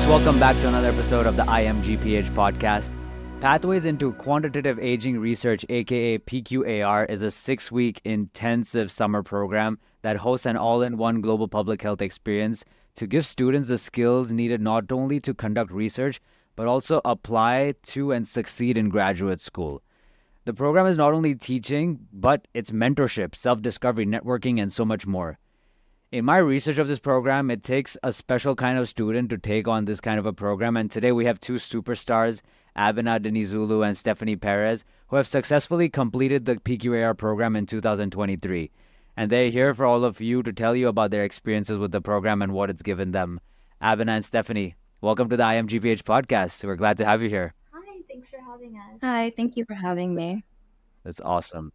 folks, welcome back to another episode of the IMGPH podcast. Pathways into Quantitative Aging Research, aka PQAR, is a 6-week intensive summer program that hosts an all-in-one global public health experience to give students the skills needed not only to conduct research, but also apply to and succeed in graduate school. The program is not only teaching, but it's mentorship, self-discovery, networking, and so much more. In my research of this program, it takes a special kind of student to take on this kind of a program. And today we have two superstars, Abena Dinizulu and Stephanie Perez, who have successfully completed the PQAR program in 2023. And they're here for all of you to tell you about their experiences with the program and what it's given them. Abena and Stephanie, welcome to the IMGPH podcast. We're glad to have you here. Hi, thanks for having us. Hi, thank you for having me. That's awesome.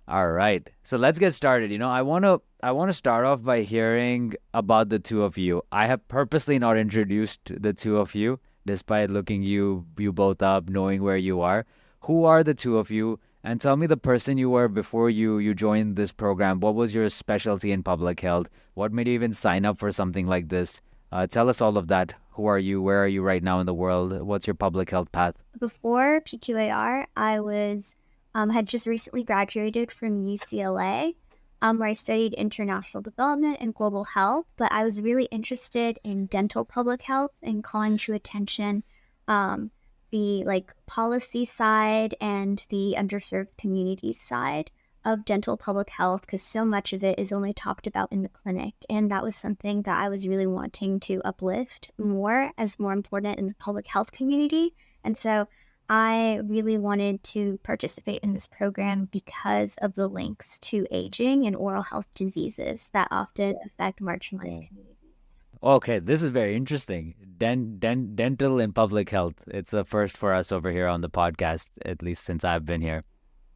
All right. So let's get started. I want to start off by hearing about the two of you. I have purposely not introduced the two of you, despite looking you both up, knowing where you are. Who are the two of you? And tell me the person you were before you joined this program. What was your specialty in public health? What made you even sign up for something like this? Tell us all of that. Who are you? Where are you right now in the world? What's your public health path? Before PQAR, I had just recently graduated from UCLA, where I studied international development and global health, but I was really interested in dental public health and calling to attention the policy side and the underserved communities side of dental public health, because so much of it is only talked about in the clinic, and that was something that I was really wanting to uplift more as more important in the public health community. And so I really wanted to participate in this program because of the links to aging and oral health diseases that often affect marginalized communities. Okay, this is very interesting. Dental and public health. It's the first for us over here on the podcast, at least since I've been here.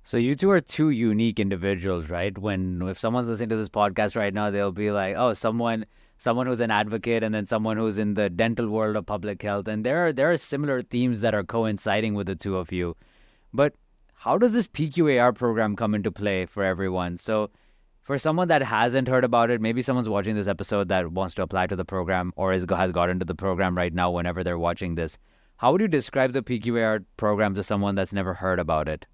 So you two are two unique individuals, right? If someone's listening to this podcast right now, they'll be like, oh, someone who's an advocate and then someone who's in the dental world of public health. And there are similar themes that are coinciding with the two of you. But how does this PQAR program come into play for everyone? So for someone that hasn't heard about it, maybe someone's watching this episode that wants to apply to the program or has got into the program right now whenever they're watching this. How would you describe the PQAR program to someone that's never heard about it?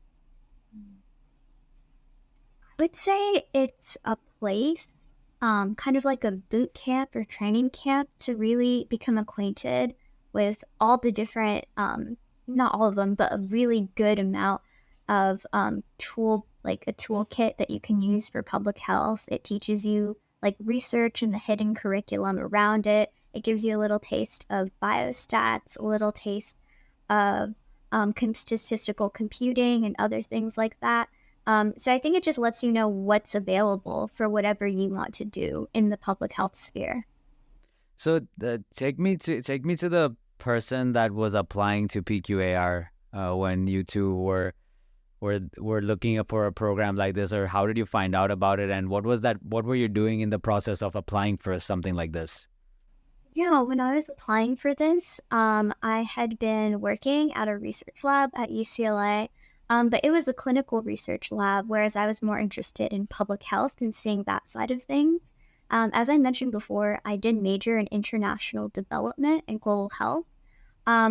I would say it's a place, kind of like a boot camp or training camp to really become acquainted with all the different, not all of them, but a really good amount of a toolkit that you can use for public health. It teaches you research and the hidden curriculum around it. It gives you a little taste of biostats, a little taste of statistical computing and other things like that. So I think it just lets you know what's available for whatever you want to do in the public health sphere. So take me to the person that was applying to PQAR when you two were looking up for a program like this, or how did you find out about it, and what were you doing in the process of applying for something like this? Yeah, when I was applying for this, I had been working at a research lab at UCLA. But it was a clinical research lab, whereas I was more interested in public health and seeing that side of things. As I mentioned before, I did major in international development and global health,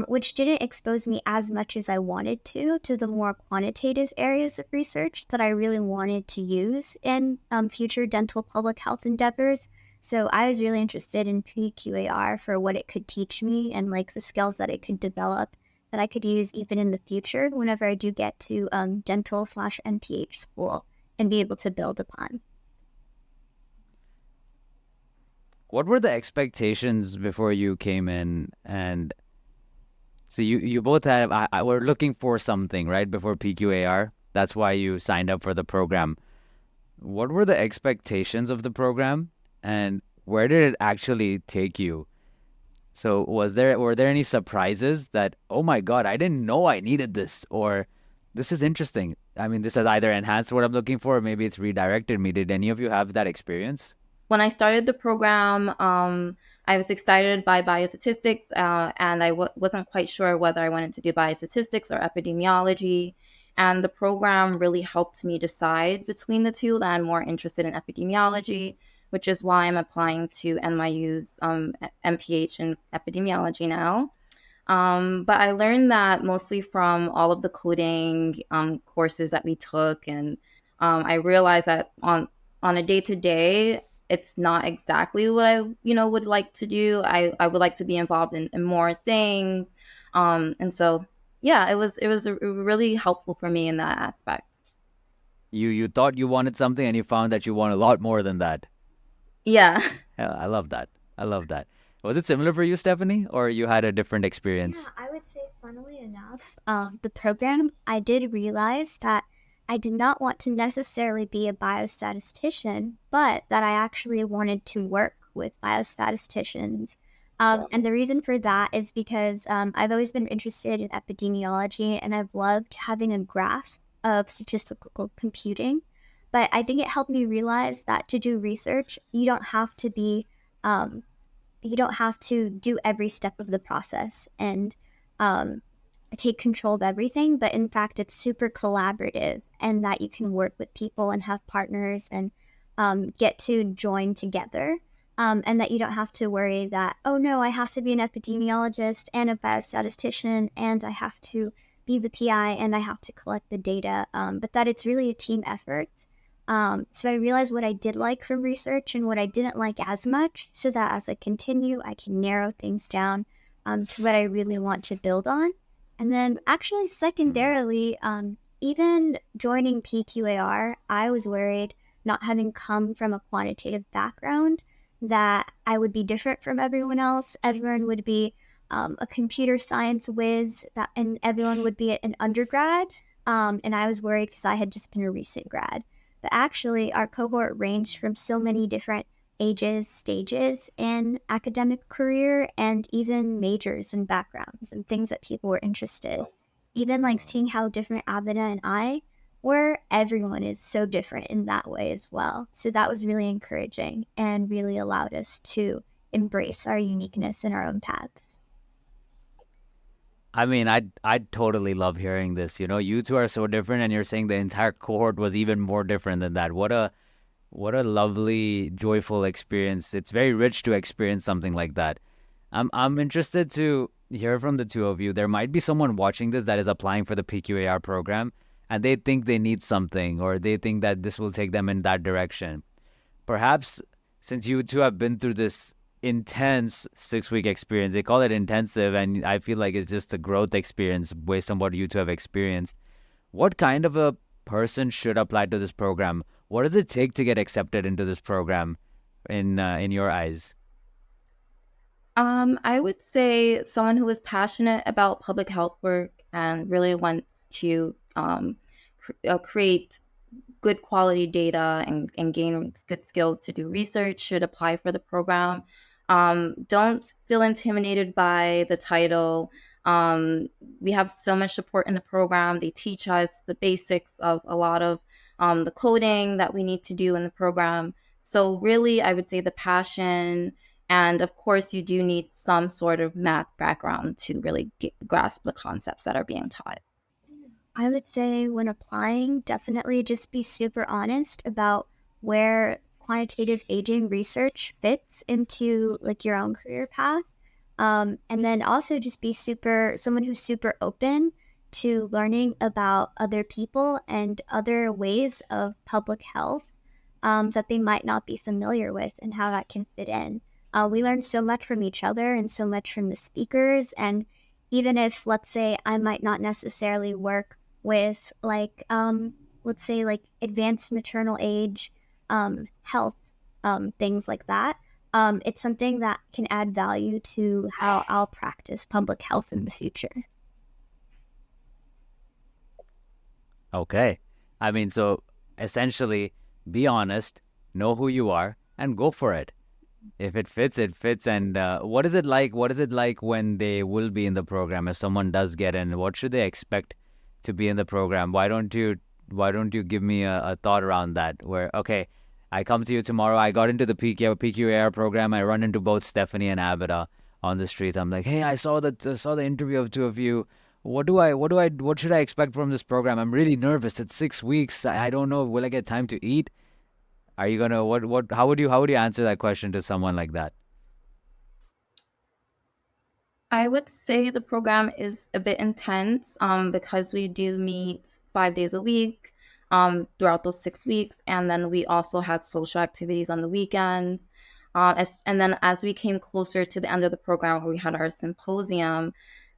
which didn't expose me as much as I wanted to the more quantitative areas of research that I really wanted to use in future dental public health endeavors. So I was really interested in PQAR for what it could teach me and the skills that it could develop that I could use even in the future whenever I do get to dental/MPH school and be able to build upon. What were the expectations before you came in? And so you both were looking for something, right, before PQAR. That's why you signed up for the program. What were the expectations of the program, and where did it actually take you? So were there any surprises that, oh my God, I didn't know I needed this, or this is interesting? I mean, this has either enhanced what I'm looking for, or maybe it's redirected me. Did any of you have that experience? When I started the program, I was excited by biostatistics, and I wasn't quite sure whether I wanted to do biostatistics or epidemiology. And the program really helped me decide between the two, that I'm more interested in epidemiology, which is why I'm applying to NYU's MPH in epidemiology now. But I learned that mostly from all of the coding courses that we took, and I realized that on a day-to-day, it's not exactly what I would like to do. I would like to be involved in more things, and so yeah, it was really helpful for me in that aspect. You thought you wanted something and you found that you want a lot more than that. Yeah. Yeah, I love that. I love that. Was it similar for you, Stephanie, or you had a different experience? Yeah, I would say, funnily enough, the program, I did realize that I did not want to necessarily be a biostatistician, but that I actually wanted to work with biostatisticians. And the reason for that is because I've always been interested in epidemiology, and I've loved having a grasp of statistical computing. But I think it helped me realize that to do research, you don't have to be you don't have to do every step of the process and take control of everything, but in fact, it's super collaborative, and that you can work with people and have partners and get to join together. And that you don't have to worry that, oh no, I have to be an epidemiologist and a biostatistician, and I have to be the PI, and I have to collect the data, but that it's really a team effort. So I realized what I did like from research and what I didn't like as much, so that as I continue, I can narrow things down to what I really want to build on. And then actually secondarily, even joining PQAR, I was worried, not having come from a quantitative background, that I would be different from everyone else. Everyone would be a computer science whiz, and everyone would be an undergrad. And I was worried because I had just been a recent grad. But actually, our cohort ranged from so many different ages, stages in academic career, and even majors and backgrounds and things that people were interested. Even like seeing how different Abena and I were, everyone is so different in that way as well. So that was really encouraging and really allowed us to embrace our uniqueness and our own paths. I mean, I'd totally love hearing this. You know, you two are so different, and you're saying the entire cohort was even more different than that. What a lovely, joyful experience. It's very rich to experience something like that. I'm interested to hear from the two of you. There might be someone watching this that is applying for the PQAR program, and they think they need something, or they think that this will take them in that direction. Perhaps since you two have been through this intense 6-week experience, they call it intensive, and I feel like it's just a growth experience based on what you two have experienced. What kind of a person should apply to this program? What does it take to get accepted into this program in your eyes? I would say someone who is passionate about public health work and really wants to create good quality data and gain good skills to do research should apply for the program. Don't feel intimidated by the title. We have so much support in the program. They teach us the basics of a lot of the coding that we need to do in the program. So really, I would say the passion, and of course, you do need some sort of math background to really grasp the concepts that are being taught. I would say when applying, definitely just be super honest about where quantitative aging research fits into like your own career path. And then also just be someone who's super open to learning about other people and other ways of public health that they might not be familiar with, and how that can fit in. We learn so much from each other and so much from the speakers. And even if, let's say, I might not necessarily work with like, let's say like advanced maternal age health, things like that, it's something that can add value to how I'll practice public health in the future. Okay. I mean, so essentially, be honest, know who you are, and go for it. If it fits, it fits. And what is it like? What is it like when they will be in the program? If someone does get in, what should they expect to be in the program? Why don't you give me a thought around that? Where, okay, I come to you tomorrow. I got into the PQAR program. I run into both Stephanie and Abida on the street. I'm like, hey, I saw the interview of two of you. What should I expect from this program? I'm really nervous. It's 6 weeks. I don't know. Will I get time to eat? Are you gonna how would you answer that question to someone like that? I would say the program is a bit intense because we do meet 5 days a week throughout those 6 weeks. And then we also had social activities on the weekends. And then as we came closer to the end of the program where we had our symposium,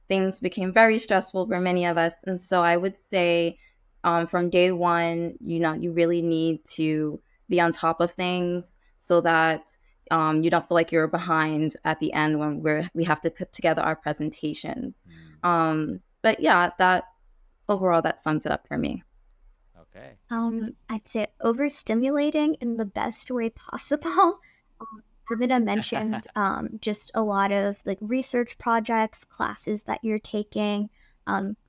things became very stressful for many of us. And so I would say from day one, you really need to be on top of things so that you don't feel like you're behind at the end when we have to put together our presentations. But yeah, that sums it up for me. Okay. I'd say overstimulating in the best way possible. Abena mentioned just a lot of like research projects, classes that you're taking,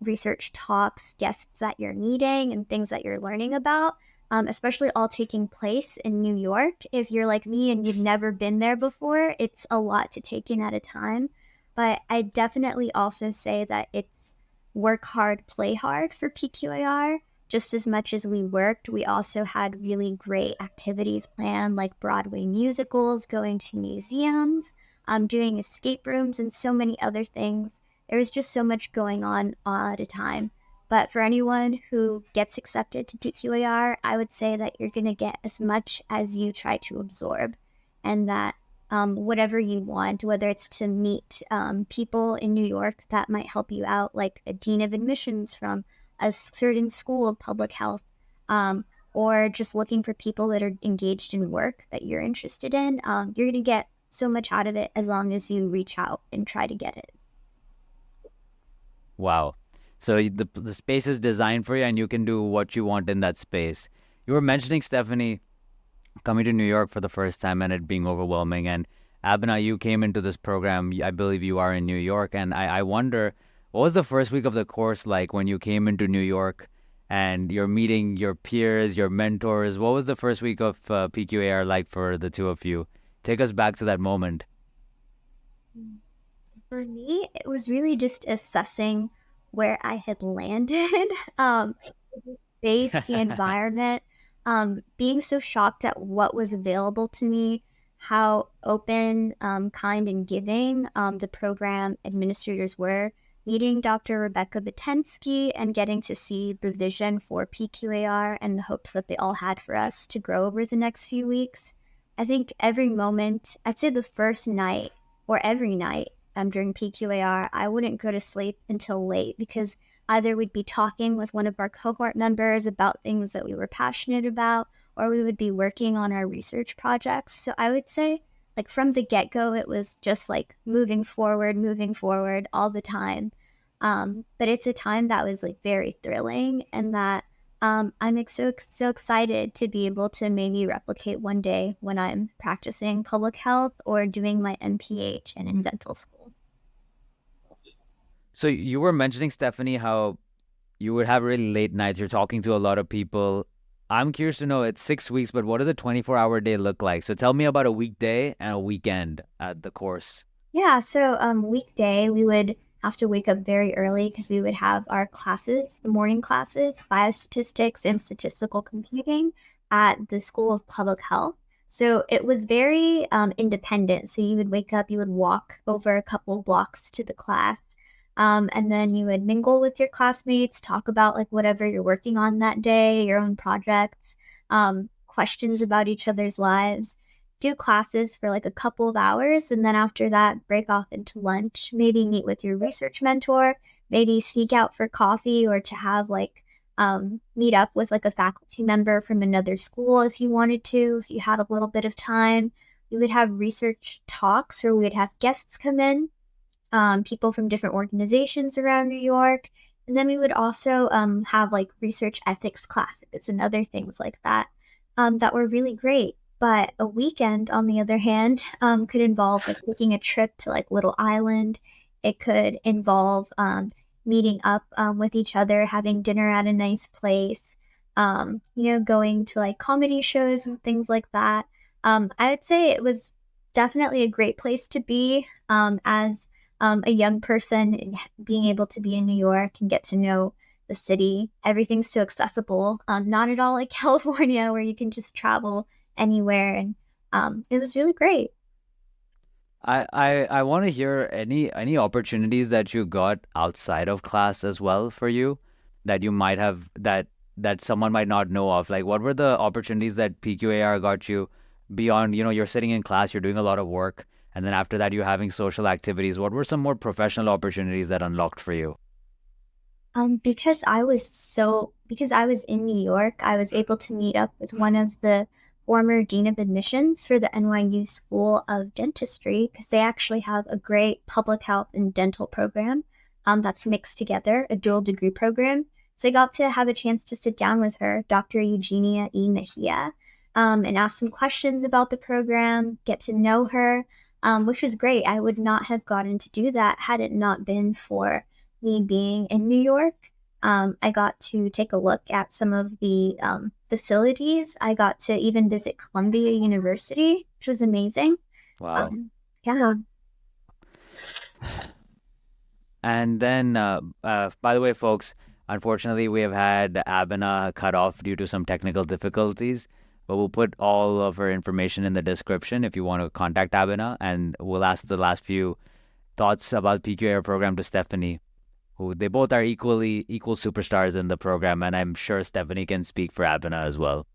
research talks, guests that you're meeting, and things that you're learning about, especially all taking place in New York. If you're like me and you've never been there before, it's a lot to take in at a time. But I definitely also say that it's work hard, play hard for PQAR. Just as much as we worked, we also had really great activities planned, like Broadway musicals, going to museums, doing escape rooms, and so many other things. There was just so much going on all at a time. But for anyone who gets accepted to PQAR, I would say that you're going to get as much as you try to absorb, and that whatever you want, whether it's to meet people in New York that might help you out, like a dean of admissions from a certain school of public health, or just looking for people that are engaged in work that you're interested in, you're going to get so much out of it as long as you reach out and try to get it. Wow. So the space is designed for you and you can do what you want in that space. You were mentioning, Stephanie, coming to New York for the first time and it being overwhelming. And Abena, you came into this program, I believe you are in New York. And I wonder, what was the first week of the course like when you came into New York and you're meeting your peers, your mentors? What was the first week of PQAR like for the two of you? Take us back to that moment. For me, it was really just assessing where I had landed, the space, the environment, being so shocked at what was available to me, how open, kind, and giving the program administrators were. Meeting Dr. Rebecca Batensky and getting to see the vision for PQAR and the hopes that they all had for us to grow over the next few weeks. I think every moment, I'd say the first night or every night during PQAR, I wouldn't go to sleep until late because either we'd be talking with one of our cohort members about things that we were passionate about, or we would be working on our research projects. So I would say, like, from the get-go, it was just like moving forward all the time. But it's a time that was like very thrilling, and that I'm so excited to be able to maybe replicate one day when I'm practicing public health or doing my NPH and in dental school. So you were mentioning, Stephanie, how you would have really late nights. You're talking to a lot of people. I'm curious to know, it's 6 weeks, but what does a 24-hour day look like? So tell me about a weekday and a weekend at the course. Yeah, so weekday we would have to wake up very early because we would have our classes, the morning classes, biostatistics and statistical computing at the School of Public Health. So it was very independent. So you would wake up, you would walk over a couple blocks to the class, and then you would mingle with your classmates, talk about like whatever you're working on that day, your own projects, questions about each other's lives, do classes for like a couple of hours, and then after that, break off into lunch, maybe meet with your research mentor, maybe sneak out for coffee or to have like meet up with like a faculty member from another school if you wanted to, if you had a little bit of time. We would have research talks, or we would have guests come in, people from different organizations around New York. And then we would also have like research ethics classes and other things like that that were really great. But a weekend, on the other hand, could involve like taking a trip to like Little Island. It could involve meeting up with each other, having dinner at a nice place, going to like comedy shows and things like that. I would say it was definitely a great place to be as a young person, and being able to be in New York and get to know the city. Everything's so accessible, not at all like California where you can just travel anywhere. And it was really great. I want to hear any opportunities that you got outside of class as well for you that you might have that someone might not know of. Like, what were the opportunities that PQAR got you beyond, you're sitting in class, you're doing a lot of work, and then after that you're having social activities. What were some more professional opportunities that unlocked for you? Because I was in New York, I was able to meet up with one of the former dean of admissions for the NYU School of Dentistry, because they actually have a great public health and dental program that's mixed together, a dual degree program. So I got to have a chance to sit down with her, Dr. Eugenia E. Mejia, and ask some questions about the program, get to know her, which was great. I would not have gotten to do that had it not been for me being in New York. I got to take a look at some of the facilities. I got to even visit Columbia University, which was amazing. Wow. Yeah. And then, by the way, folks, unfortunately, we have had Abena cut off due to some technical difficulties, but we'll put all of her information in the description if you want to contact Abena, and we'll ask the last few thoughts about PQAR program to Stephanie, who they both are equal superstars in the program, and I'm sure Stephanie can speak for Abena as well.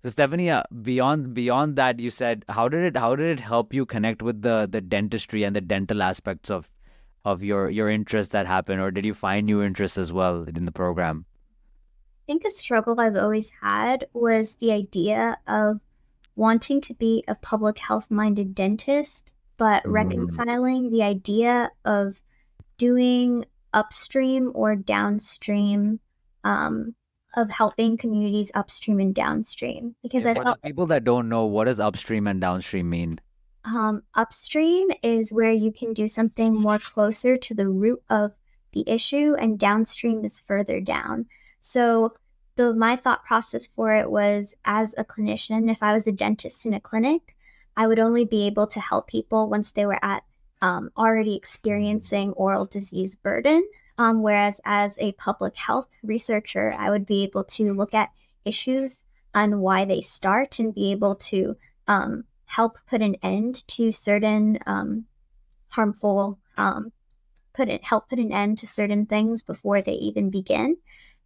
So Stephanie, beyond that, you said, how did it help you connect with the dentistry and the dental aspects of your interests that happened, or did you find new interests as well in the program? I think a struggle I've always had was the idea of wanting to be a public health minded dentist, but reconciling the idea of doing upstream or downstream, of helping communities upstream and downstream. Because For the people that don't know, what does upstream and downstream mean? Upstream is where you can do something more closer to the root of the issue, and downstream is further down. So my thought process for it was, as a clinician, if I was a dentist in a clinic, I would only be able to help people once they were at already experiencing oral disease burden. Whereas as a public health researcher, I would be able to look at issues and why they start and be able to help put an end to certain harmful, help put an end to certain things before they even begin.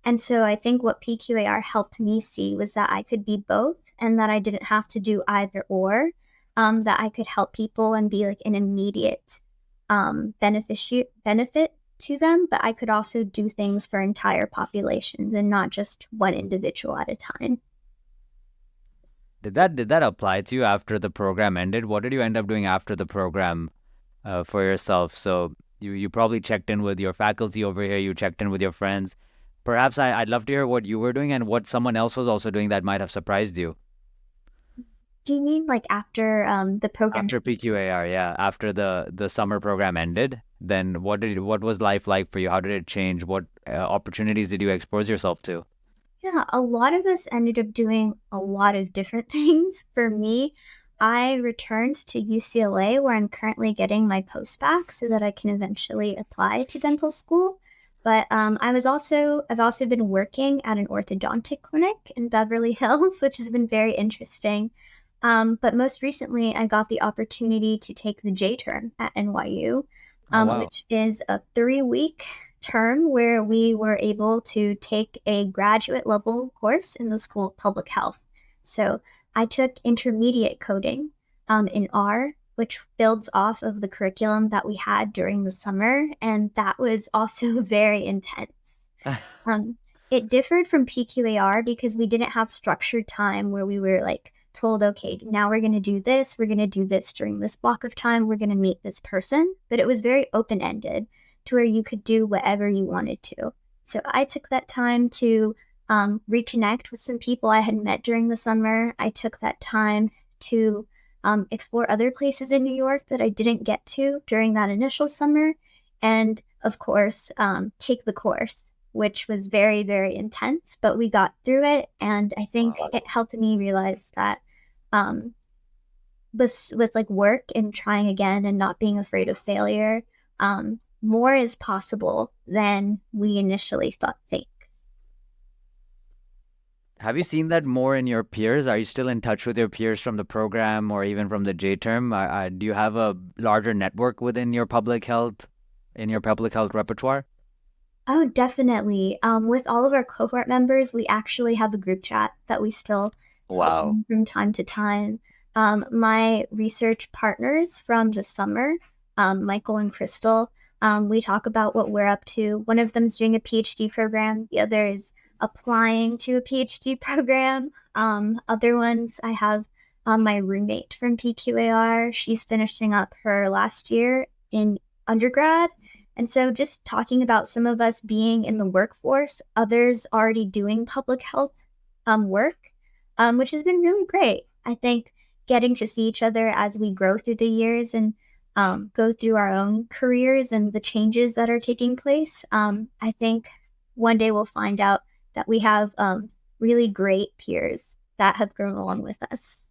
And so I think what PQAR helped me see was that I could be both, and that I didn't have to do either or, that I could help people and be like an immediate benefit to them, but I could also do things for entire populations and not just one individual at a time. Did that apply to you after the program ended? What did you end up doing after the program for yourself? So you probably checked in with your faculty over here. You checked in with your friends. Perhaps I'd love to hear what you were doing and what someone else was also doing that might have surprised you. Do you mean like after the program? After PQAR, yeah. After the summer program ended, then what was life like for you? How did it change? What opportunities did you expose yourself to? Yeah, a lot of us ended up doing a lot of different things. For me, I returned to UCLA, where I'm currently getting my postbac so that I can eventually apply to dental school. But I've also been working at an orthodontic clinic in Beverly Hills, which has been very interesting. But most recently, I got the opportunity to take the J term at NYU, which is a 3-week term where we were able to take a graduate level course in the School of Public Health. So I took intermediate coding in R, which builds off of the curriculum that we had during the summer, and that was also very intense. It differed from PQAR because we didn't have structured time where we were like told, okay, now we're going to do this during this block of time, we're going to meet this person. But it was very open-ended to where you could do whatever you wanted to. So I took that time to reconnect with some people I had met during the summer. I took that time to explore other places in New York that I didn't get to during that initial summer. And of course, take the course, which was very, very intense, but we got through it. And I think it helped me realize that with like work and trying again and not being afraid of failure, more is possible than we initially think. Have you seen that more in your peers? Are you still in touch with your peers from the program or even from the J term? Do you have a larger network within your public health, in your public health repertoire? Oh, definitely. With all of our cohort members, we actually have a group chat that we still talk Wow. in from time to time. My research partners from the summer, Michael and Crystal, we talk about what we're up to. One of them's doing a PhD program. The other is applying to a PhD program. Other ones, I have my roommate from PQAR. She's finishing up her last year in undergrad. And so just talking about some of us being in the workforce, others already doing public health work, which has been really great. I think getting to see each other as we grow through the years and go through our own careers and the changes that are taking place, I think one day we'll find out that we have really great peers that have grown along with us.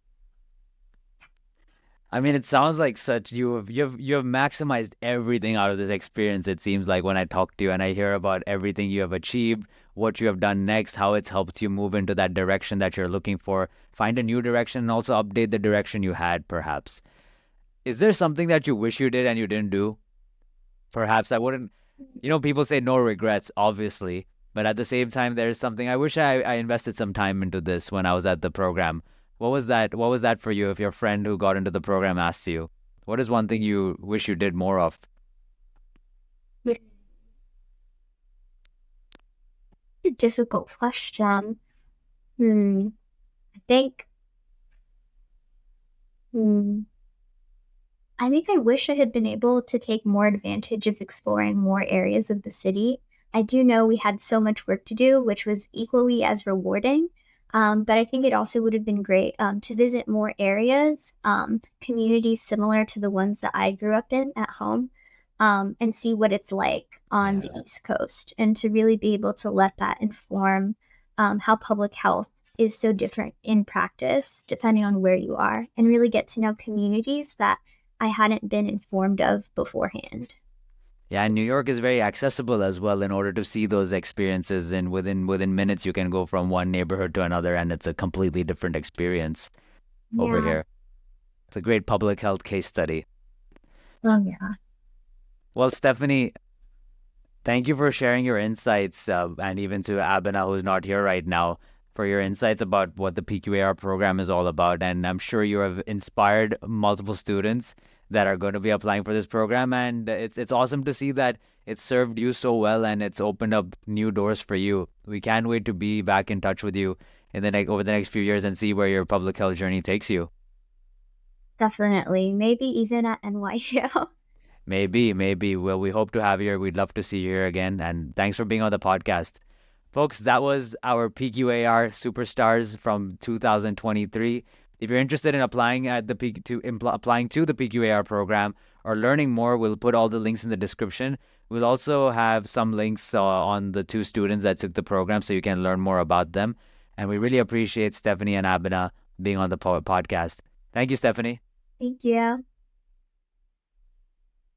I mean, it sounds like such you have maximized everything out of this experience. It seems like when I talk to you and I hear about everything you have achieved, what you have done next, how it's helped you move into that direction that you're looking for, find a new direction, and also update the direction you had, perhaps. Is there something that you wish you did and you didn't do? Perhaps I wouldn't, people say no regrets, obviously, but at the same time, there's something I wish I invested some time into this when I was at the program. What was that? What was that for you if your friend who got into the program asked you? What is one thing you wish you did more of? It's a difficult question. I think, I think I wish I had been able to take more advantage of exploring more areas of the city. I do know we had so much work to do, which was equally as rewarding. But I think it also would have been great to visit more areas, communities similar to the ones that I grew up in at home, and see what it's like on the East Coast, and to really be able to let that inform how public health is so different in practice, depending on where you are, and really get to know communities that I hadn't been informed of beforehand. Yeah, and New York is very accessible as well in order to see those experiences. And within minutes, you can go from one neighborhood to another, and it's a completely different experience over Yeah. here. It's a great public health case study. Oh, yeah. Well, Stephanie, thank you for sharing your insights, and even to Abena, who's not here right now, for your insights about what the PQAR program is all about. And I'm sure you have inspired multiple students that are going to be applying for this program. And it's awesome to see that it's served you so well and it's opened up new doors for you. We can't wait to be back in touch with you in the over the next few years and see where your public health journey takes you. Definitely. Maybe even at NYU. Maybe. Well, we hope to have you here. We'd love to see you here again. And thanks for being on the podcast. Folks, that was our PQAR Superstars from 2023. If you're interested in applying applying to the PQAR program or learning more, we'll put all the links in the description. We'll also have some links on the two students that took the program so you can learn more about them. And we really appreciate Stephanie and Abena being on the podcast. Thank you, Stephanie. Thank you.